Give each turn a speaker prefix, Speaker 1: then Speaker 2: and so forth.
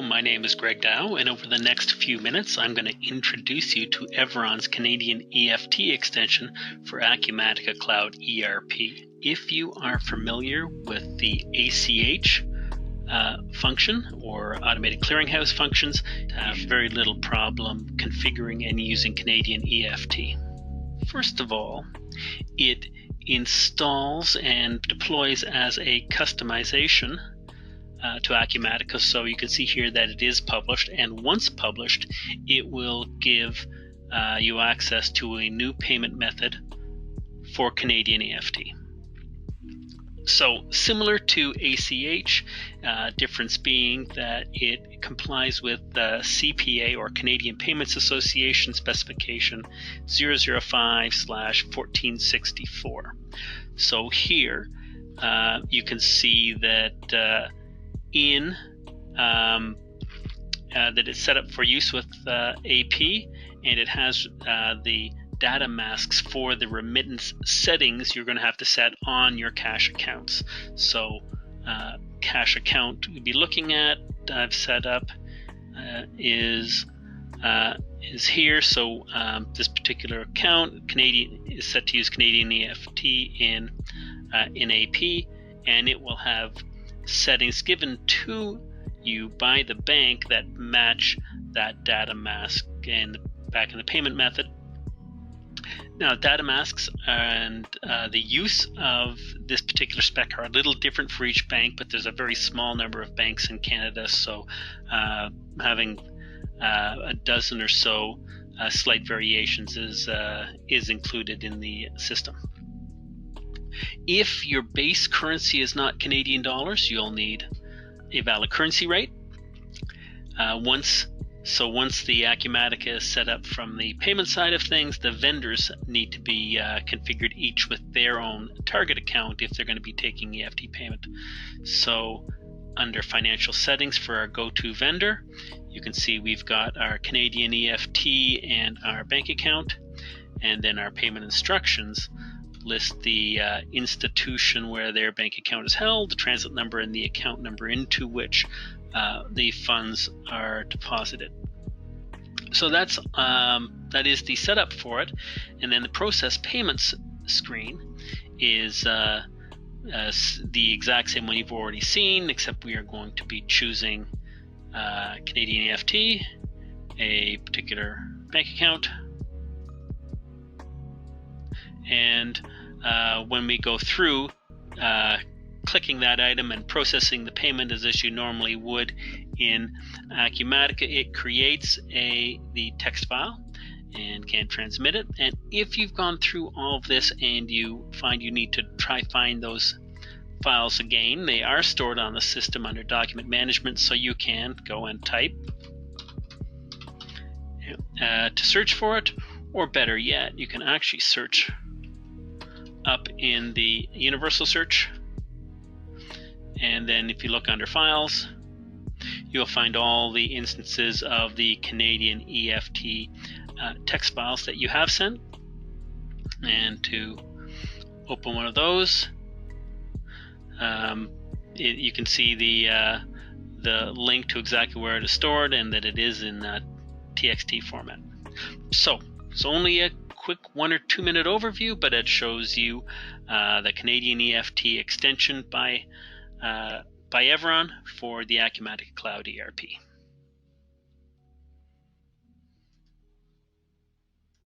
Speaker 1: my name is Greg Dow, and over the next few minutes I'm going to introduce you to Evron's Canadian EFT extension for Acumatica Cloud ERP. If you are familiar with the ACH function or automated clearinghouse functions, have very little problem configuring and using Canadian EFT. First of all, it installs and deploys as a customization to Acumatica, so you can see here that it is published, and once published it will give you access to a new payment method for Canadian EFT. So similar to ACH, difference being that it complies with the CPA or Canadian Payments Association specification 005/1464. So here you can see that that it's set up for use with AP, and it has the data masks for the remittance settings you're going to have to set on your cash accounts. So cash account we'd be looking at, I've set up is here. So this particular account Canadian is set to use Canadian EFT in AP, and it will have settings given to you by the bank that match that data mask back in the payment method. Now, data masks and the use of this particular spec are a little different for each bank, but there's a very small number of banks in Canada, so having a dozen or so slight variations is included in the system. If your base currency is not Canadian dollars, you'll need a valid currency rate. Once the Acumatica is set up from the payment side of things, the vendors need to be configured each with their own target account if they're going to be taking EFT payment. So under financial settings for our go-to vendor, you can see we've got our Canadian EFT and our bank account, and then our payment instructions list the institution where their bank account is held, the transit number, and the account number into which the funds are deposited. So that is the setup for it, and then the process payments screen is the exact same one you've already seen, except we are going to be choosing Canadian EFT, a particular bank account, and when we go through clicking that item and processing the payment as you normally would in Acumatica, it creates the text file and can transmit it. And if you've gone through all of this and you find you need to find those files again, they are stored on the system under document management, so you can go and type to search for it, or better yet, you can actually search up in the universal search, and then if you look under files, you'll find all the instances of the Canadian EFT text files that you have sent. And to open one of those, you can see the link to exactly where it is stored, and that it is in TXT format. So it's only a quick 1 or 2 minute overview, but it shows you the Canadian EFT extension by Evron for the Acumatica Cloud ERP.